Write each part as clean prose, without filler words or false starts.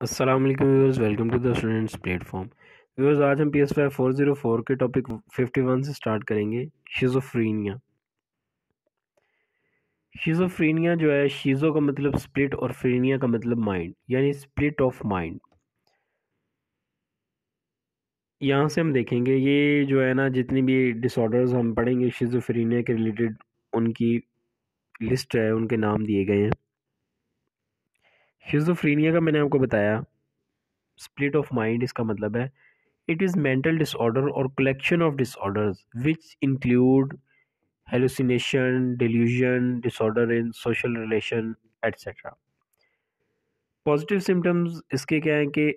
अस्सलाम वालेकुम viewers, welcome to the students platform. Viewers, आज हम PS5 404 के टॉपिक 51 से स्टार्ट करेंगे। शिज़ोफ्रीनिया। शिज़ोफ्रीनिया जो है, शिज़ो का मतलब स्प्लिट और फ्रीनिया का मतलब माइंड, यानी स्प्लिट ऑफ माइंड। यहाँ से हम देखेंगे ये जो है ना, जितनी भी डिसऑर्डर्स हम पढ़ेंगे शिज़ोफ्रीनिया के रिलेटेड, उनकी लिस्ट है, उनके नाम दिए गए हैं। शिज़ोफ्रीनिया का मैंने आपको बताया, स्प्लिट ऑफ माइंड इसका मतलब है it is mental disorder or collection of disorders which include hallucination, delusion, disorder in social relation, etc. Positive symptoms इसके क्या है कि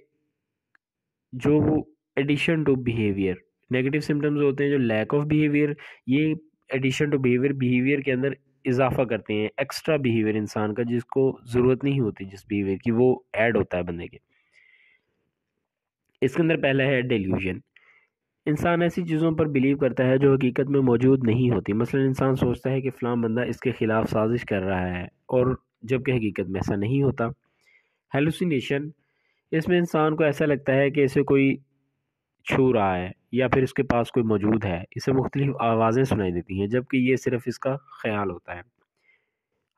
जो addition to behaviour, negative symptoms होते हैं जो लैक ऑफ बिहेवियर, ये एडिशन टू बिहेवियर के अंदर इजाफा करते हैं, एक्स्ट्रा बिहेवियर इंसान का जिसको ज़रूरत नहीं होती, जिस बिहेवियर की वो ऐड होता है बंदे के। इसके अंदर पहला है डेल्यूजन। इंसान ऐसी चीज़ों पर बिलीव करता है जो हकीकत में मौजूद नहीं होती। मसलन इंसान सोचता है कि फ़लाँ बंदा इसके ख़िलाफ़ साजिश कर रहा है, और जबकि हकीकत में ऐसा नहीं होता। हेलुसिनेशन, इसमें इंसान को ऐसा लगता है कि इसे कोई छू रहा है या फिर इसके पास कोई मौजूद है, इसे मुख्तलिफ आवाज़ें सुनाई देती हैं, जबकि ये सिर्फ़ इसका ख्याल होता है।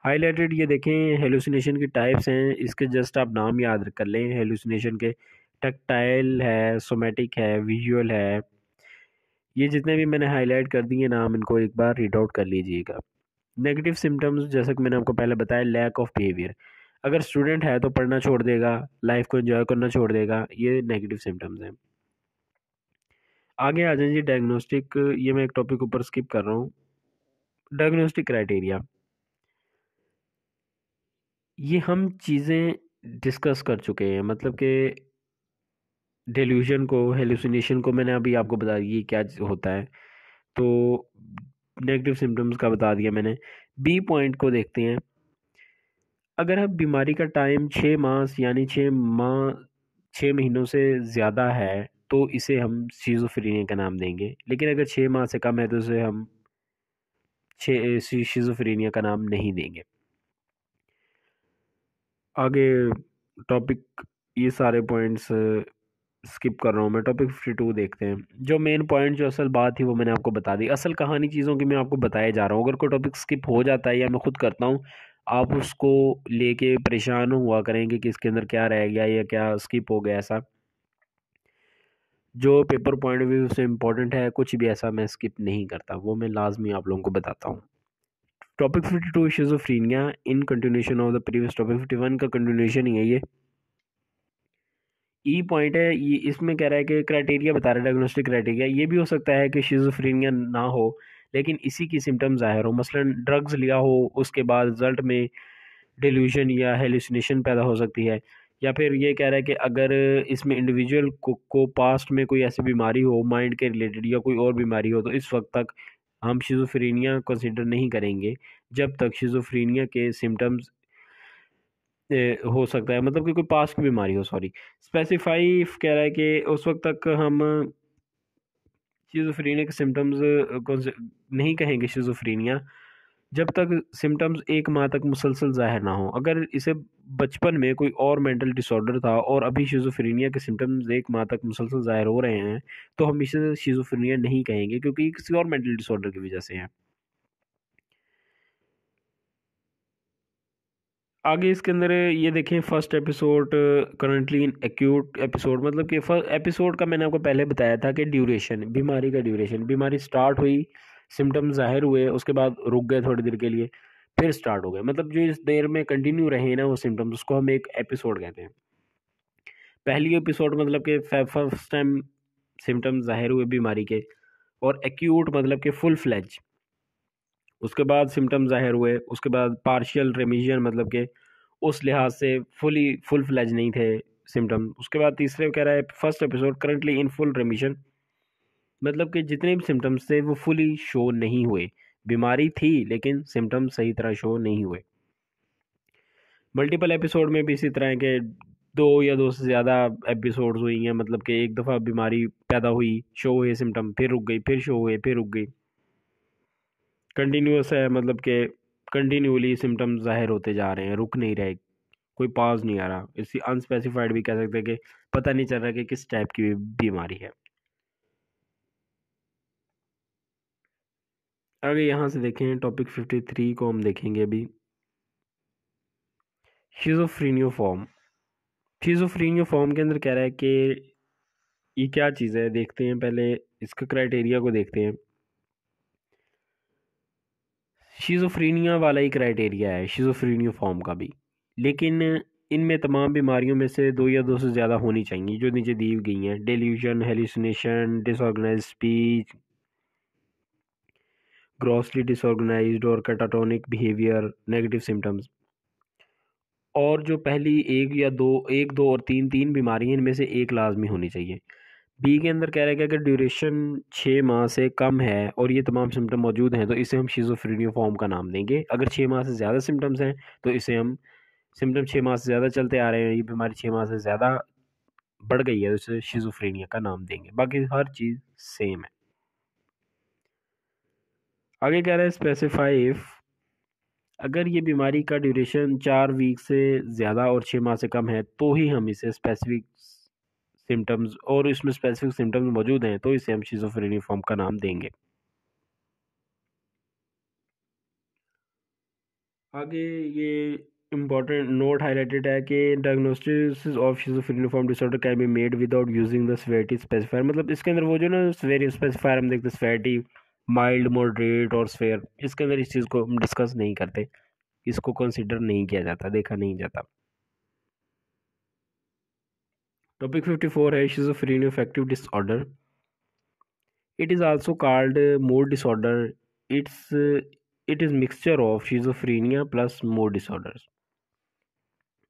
हाईलाइटेड, ये देखें हेलुसिनेशन की टाइप्स हैं, इसके जस्ट आप नाम याद कर लें हेलुसिनेशन के। टैक्टाइल है, सोमेटिक है, विजुअल है। ये जितने भी मैंने हाईलाइट कर दिए नाम, इनको एक बार रीड आउट कर लीजिएगा। नेगेटिव सिम्टम्स, जैसा कि मैंने आपको पहले बताया, लैक ऑफ बिहेवियर। अगर स्टूडेंट है तो पढ़ना छोड़ देगा, लाइफ को एंजॉय करना छोड़ देगा, ये नेगेटिव सिम्टम्स हैं। आगे आ जाए जी, डायग्नोस्टिक। ये मैं एक टॉपिक ऊपर स्किप कर रहा हूँ। डायग्नोस्टिक क्राइटेरिया, ये हम चीज़ें डिस्कस कर चुके हैं, मतलब कि डेल्यूजन को, हेलुसिनेशन को मैंने अभी आपको बता दिया क्या होता है, तो नेगेटिव सिम्टम्स का बता दिया मैंने। बी पॉइंट को देखते हैं। अगर अब बीमारी का टाइम 6 माह यानी 6 महीनों से ज़्यादा है तो इसे हम शिज़ोफ्रेनिया का नाम देंगे, लेकिन अगर 6 माह से कम है तो इसे हम शिज़ोफ्रेनिया का नाम नहीं देंगे। आगे टॉपिक, ये सारे पॉइंट्स स्किप कर रहा हूँ मैं। टॉपिक 52 देखते हैं। जो मेन पॉइंट, जो असल बात थी वो मैंने आपको बता दी। असल कहानी चीज़ों की मैं आपको बताए जा रहा हूँ। अगर कोई टॉपिक स्किप हो जाता है या मैं खुद करता हूँ, आप उसको लेके परेशान हुआ करेंगे कि इसके अंदर क्या रह गया या क्या स्किप हो गया। ऐसा जो पेपर पॉइंट ऑफ व्यू से इम्पोर्टेंट है, कुछ भी ऐसा मैं स्किप नहीं करता, वो मैं लाजमी आप लोगों को बताता हूँ। Topic 52 schizophrenia in continuation of the previous topic 51 का कंटिन्यूशन ही है ये। ई पॉइंट है ये, इसमें कह रहा है कि क्राइटेरिया बता रहा है, डायग्नोस्टिक क्राइटेरिया। ये भी हो सकता है कि शिज़ोफ्रेनिया ना हो लेकिन इसी की सिम्टम्स ज़ाहिर हो, मसलन ड्रग्स लिया हो, उसके बाद रिजल्ट में डिल्यूजन या हेलुसिनेशन पैदा हो सकती है। या फिर ये कह रहा है कि अगर इसमें इंडिविजुअल को पास्ट में कोई ऐसी बीमारी हो माइंड के रिलेटेड या कोई और बीमारी हो, तो इस वक्त तक हम शिज़ोफ्रेनिया कंसिडर नहीं करेंगे जब तक शिज़ोफ्रेनिया के सिम्टम्स हो सकता है, मतलब कि कोई पास की बीमारी हो। सॉरी, स्पेसिफाई कह रहा है कि उस वक्त तक हम शिज़ोफ्रेनिया के सिम्टम्स नहीं कहेंगे शिज़ोफ्रेनिया जब तक सिम्टम्स 1 माह तक मुसलसल ज़ाहिर ना हो। अगर इसे बचपन में कोई और मेंटल डिसऑर्डर था और अभी शिज़ोफ्रेनिया के सिम्टम्स 1 माह तक मुसलसल ज़ाहिर हो रहे हैं, तो हम इसे शिज़ोफ्रेनिया नहीं कहेंगे, क्योंकि ये किसी और मेंटल डिसऑर्डर की वजह से है। आगे इसके अंदर ये देखें, first episode currently in acute episode, मतलब कि फर्स्ट एपिसोड का मैंने आपको पहले बताया था कि ड्यूरेशन, बीमारी का ड्यूरेशन, बीमारी स्टार्ट हुई, सिम्टम्स ज़ाहिर हुए, उसके बाद रुक गए थोड़ी देर के लिए, फिर स्टार्ट हो गए, मतलब जो इस देर में कंटिन्यू रहे ना वो सिम्टम्स, उसको हम एक एपिसोड कहते हैं। पहली एपिसोड मतलब कि फर्स्ट टाइम सिम्टम्स ज़ाहिर हुए बीमारी के, और एक्यूट मतलब कि फुल फ्लैज, उसके बाद सिम्टम्स ज़ाहिर हुए, उसके बाद पार्शियल रेमिशन, मतलब कि उस लिहाज से फुल फ्लैज नहीं थे सिम्टम। उसके बाद तीसरे कह रहा है first episode currently in full रेमिशन, मतलब कि जितने भी सिम्टम्स थे वो फुली शो नहीं हुए, बीमारी थी लेकिन सिम्टम्स सही तरह शो नहीं हुए। मल्टीपल एपिसोड में भी इसी तरह के 2 या 2 से ज़्यादा एपिसोड्स हुई हैं, मतलब कि एक दफ़ा बीमारी पैदा हुई, शो हुए सिम्टम, फिर रुक गई, फिर शो हुए, फिर रुक गई। कंटिन्यूस है, मतलब कि कंटिन्यूली सिम्टम्स ज़ाहिर होते जा रहे हैं, रुक नहीं रहे। कोई पॉज नहीं आ रहा, इसी अनस्पेसिफाइड भी कह सकते हैं कि पता नहीं चल रहा कि किस टाइप की बीमारी है। आगे यहाँ से देखें टॉपिक 53 को हम देखेंगे अभी। Schizophrenia form. शिज़ोफ्रेनिया फॉर्म के अंदर कह रहा है कि ये क्या चीज़ है, देखते हैं पहले इसका क्राइटेरिया को देखते हैं। शिज़ोफ्रेनिया वाला ही क्राइटेरिया है शिज़ोफ्रेनिया फॉर्म का भी, लेकिन इनमें तमाम बीमारियों में से दो या दो से ज़्यादा होनी चाहिए जो नीचे दी गई हैं। Delusion, hallucination, disorganised speech, grossly disorganised और कैटाटोनिक बिहेवियर, नेगेटिव सिम्टम्स। और जो पहली एक दो और तीन तीन बीमारी हैं, इनमें से एक लाजमी होनी चाहिए। बी के अंदर कह रहा है कि अगर ड्यूरेशन 6 माह से कम है और ये तमाम सिम्टम मौजूद हैं तो इसे हम शिज़ोफ्रेनिया फॉर्म का नाम देंगे। अगर 6 माह से ज़्यादा सिम्टम्स हैं तो इसे हम, सिम्टम 6 माह से ज़्यादा चलते आ रहे हैं, ये बीमारी 6 माह से ज़्यादा बढ़ गई है, तो इसे शिज़ोफ्रेनिया का नाम देंगे। बाकी हर चीज़ सेम है। आगे कह रहा है स्पेसिफाई इफ, अगर ये बीमारी का ड्यूरेशन 4 वीक से ज़्यादा और 6 माह से कम है तो ही हम इसे स्पेसिफिक सिम्टम्स, और इसमें स्पेसिफिक सिम्टम्स मौजूद हैं तो इसे हम शिज़ोफ्रेनिया फॉर्म का नाम देंगे। आगे ये इम्पॉर्टेंट नोट हाईलाइटेड है कि diagnosis of schizophrenia form disorder can be made without using the severity specifier. मतलब इसके अंदर वो जो ना सेवेरिटी स्पेसिफायर हम देखते हैं, सेवेरिटी माइल्ड, मॉडरेट और स्फेयर, इसके अंदर इस चीज़ को हम डिस्कस नहीं करते, इसको कंसिडर नहीं किया जाता, देखा नहीं जाता। टॉपिक 54 है schizophrenia affective disorder. It is also called mood disorder. It's it is mixture of schizophrenia plus mood disorders.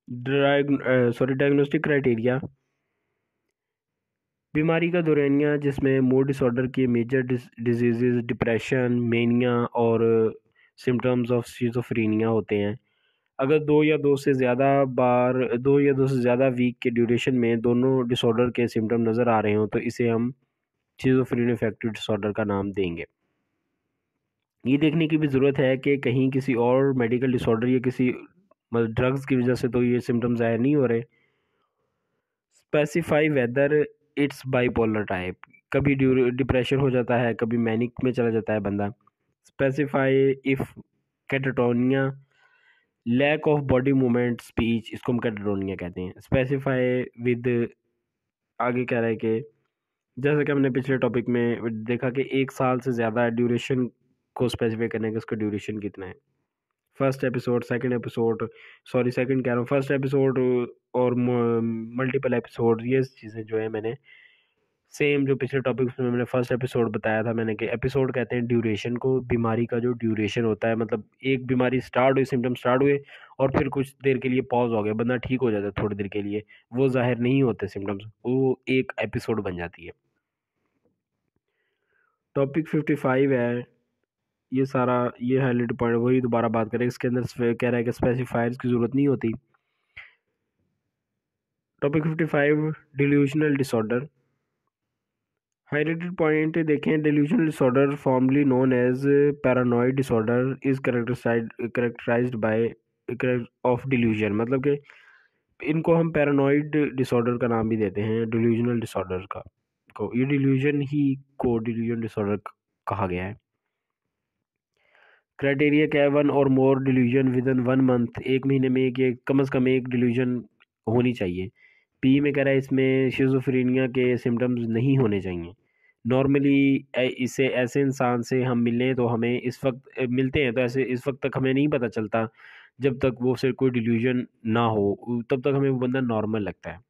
Diagnostic criteria, बीमारी का दौरानिया जिसमें मूड डिसऑर्डर की मेजर डिजीज़ डिप्रेशन, मेनिया और सिम्टम्स ऑफ शिज़ोफ्रेनिया होते हैं। अगर दो या दो से ज़्यादा वीक के ड्यूरेशन में दोनों डिसऑर्डर के सिम्टम नज़र आ रहे हों तो इसे हम शिज़ोफ्रेनिया अफेक्टिव डिसऑर्डर का नाम देंगे। ये देखने की भी ज़रूरत है कि कहीं किसी और मेडिकल डिसऑर्डर या किसी ड्रग्स की वजह से तो ये सिम्टम्स ज़ाहिर नहीं हो रहे। Specify whether it's bipolar type, कभी डिप्रेशन हो जाता है, कभी मैनिक में चला जाता है बंदा। Specify if catatonia, lack of body movement speech, इसको हम कैटाटोनिया कहते हैं। स्पेसिफाई विद, आगे कह रहा है कि जैसे कि हमने पिछले टॉपिक में देखा कि 1 साल से ज़्यादा ड्यूरेशन को स्पेसिफाई करने का, उसका ड्यूरेशन कितना है। फर्स्ट एपिसोड, सेकंड कह रहा हूँ, फर्स्ट एपिसोड और मल्टीपल एपिसोड, ये चीज़ें जो है मैंने सेम जो पिछले टॉपिक्स में मैंने फर्स्ट एपिसोड बताया था मैंने, कि एपिसोड कहते हैं ड्यूरेशन को, बीमारी का जो ड्यूरेशन होता है, मतलब एक बीमारी स्टार्ट हुई, सिम्टम स्टार्ट हुए और फिर कुछ देर के लिए पॉज हो गया, बंदा ठीक हो जाता है थोड़ी देर के लिए, वो जाहिर नहीं होते सिम्टम्स, वो एक एपिसोड बन जाती है। टॉपिक 55 है, ये सारा ये हाईलाइट पॉइंट वही दोबारा बात करें, इसके अंदर कह रहा है कि स्पेसिफायर्स की ज़रूरत नहीं होती। Topic 55 delusional disorder. Highlighted point देखें, delusional disorder formerly known as paranoid disorder is characterised by of delusion. मतलब कि इनको हम पैरानॉइड डिसऑर्डर का नाम भी देते हैं, डिल्यूजनल डिसऑर्डर का को, ये डिल्यूजन ही को डिल्यूजन डिसऑर्डर कहा गया है। क्राइटेरिया क्या है, 1 और मोर डिल्यूजन विद इन 1 मंथ, एक महीने में एक कम से कम एक डिल्यूजन होनी चाहिए। पी में कह रहा है इसमें शिज़ोफ्रेनिया के सिम्टम्स नहीं होने चाहिए। नॉर्मली इसे ऐसे इंसान से हम मिलें तो हमें इस वक्त मिलते हैं तो ऐसे इस वक्त तक हमें नहीं पता चलता, जब तक वो से कोई डिल्यूजन ना हो तब तक हमें वो बंदा नॉर्मल लगता है।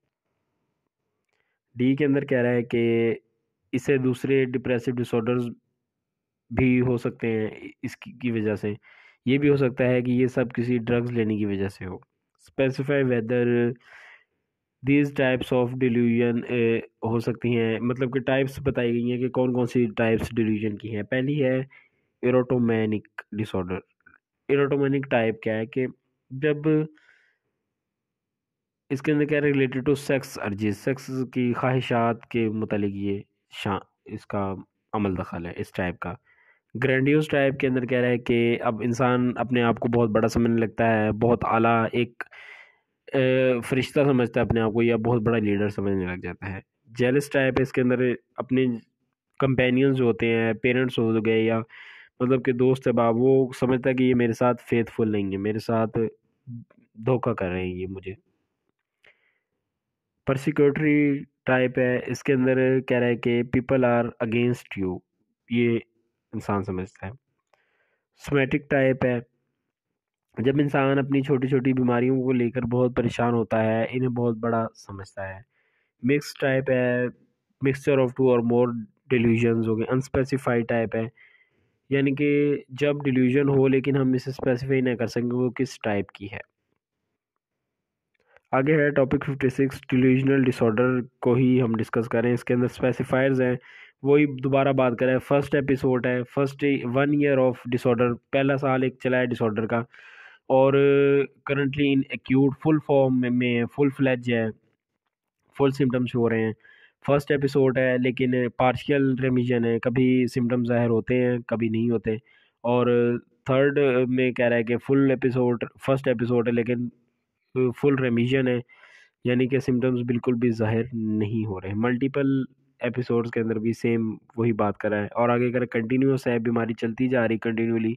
डी के अंदर कह रहा है कि इसे दूसरे डिप्रेसिव डिसऑर्डर्स भी हो सकते हैं इसकी की वजह से, ये भी हो सकता है कि ये सब किसी ड्रग्स लेने की वजह से हो। Specify whether these types of delusion हो सकती हैं, मतलब कि टाइप्स बताई गई हैं कि कौन कौन सी टाइप्स डिल्यूजन की हैं। पहली है एरोटोमेनिक डिसऑर्डर। एरोटोमेनिक टाइप क्या है कि जब इसके अंदर क्या related to sex urges, sex की ख्वाहिशात के मुतालिक ये शा इसका अमल दखल है इस टाइप का। ग्रैंडियोस टाइप के अंदर कह रहा है कि अब इंसान अपने आप को बहुत बड़ा समझने लगता है, बहुत आला एक फरिश्ता समझता है अपने आप को या बहुत बड़ा लीडर समझने लग जाता है। जेलस टाइप है, इसके अंदर अपने कंपेनियंस जो होते हैं, पेरेंट्स हो गए या मतलब कि दोस्त है बाप, वो समझता है कि ये मेरे साथ फेथफुल नहीं है, मेरे साथ धोखा कर रहे हैं ये मुझे। परसिक्यूटरी टाइप है, इसके अंदर कह रहा है कि पीपल आर अगेंस्ट यू, ये इंसान समझता है। सोमैटिक टाइप है, जब इंसान अपनी छोटी छोटी बीमारियों को लेकर बहुत परेशान होता है, इन्हें बहुत बड़ा समझता है। मिक्स टाइप है, मिक्सचर ऑफ टू और मोर डिल्यूजन्स हो गए। अनस्पेसिफाइड टाइप है, यानी कि जब डिल्यूजन हो लेकिन हम इसे स्पेसिफाई नहीं कर सकेंगे वो किस टाइप की है। आगे है टॉपिक 56, डिल्यूजनल डिसऑर्डर को ही हम डिस्कस करें। इसके अंदर स्पेसिफायर्स हैं, वही दोबारा बात करें। फर्स्ट एपिसोड है, फर्स्ट 1 ईयर ऑफ डिसऑर्डर, पहला साल एक चला है डिसऑर्डर का, और currently in acute full form में फुल फ्लैज है, फुल सिम्टम्स हो रहे हैं। फर्स्ट एपिसोड है लेकिन पार्शियल रेमिशन है, कभी सिम्टम्स ज़ाहिर होते हैं कभी नहीं होते। और थर्ड में कह रहा है कि फुल एपिसोड, फर्स्ट एपिसोड है लेकिन फुल रेमिशन है, यानी कि सिम्टम्स बिल्कुल भी ज़ाहिर नहीं हो रहे हैं। मल्टीपल एपिसोड्स के अंदर भी सेम वही बात कर रहा है। और आगे कर कंटिन्यूस है, बीमारी चलती जा रही कंटिन्यूली,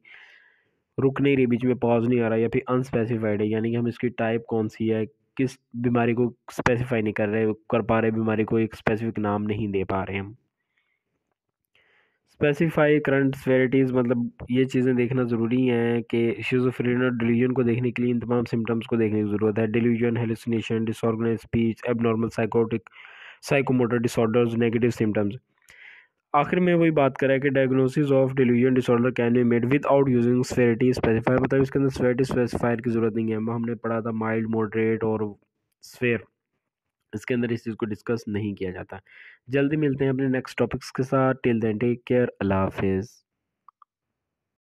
रुक नहीं रही, बीच में पॉज नहीं आ रहा, या फिर अनस्पेसिफाइड है, यानी कि हम इसकी टाइप कौन सी है, किस बीमारी को स्पेसिफाई नहीं कर पा रहे, बीमारी को एक स्पेसिफिक नाम नहीं दे पा रहे हम। स्पेसिफाई करंट सेवेरिटीज़, मतलब ये चीज़ें देखना ज़रूरी है कि शिज़ोफ्रेनिया और डिल्यूजन को देखने के लिए इन तमाम सिम्टम्स को देखने की ज़रूरत है। Delusion, hallucination, disorganised speech, abnormal psychotic psychomotor disorders, negative symptoms. आखिर में वही बात करें कि diagnosis of delusion disorder can be made without using severity specifier, मतलब इसके अंदर सेवेरिटी स्पेसिफायर की ज़रूरत नहीं है। हमने पढ़ा था माइल्ड, मॉडरेट और स्वेयर, इसके अंदर इस चीज़ को डिस्कस नहीं किया जाता। जल्दी मिलते हैं अपने नेक्स्ट टॉपिक्स के साथ। टिल देन टेक केयर, अल्लाह हाफिज़।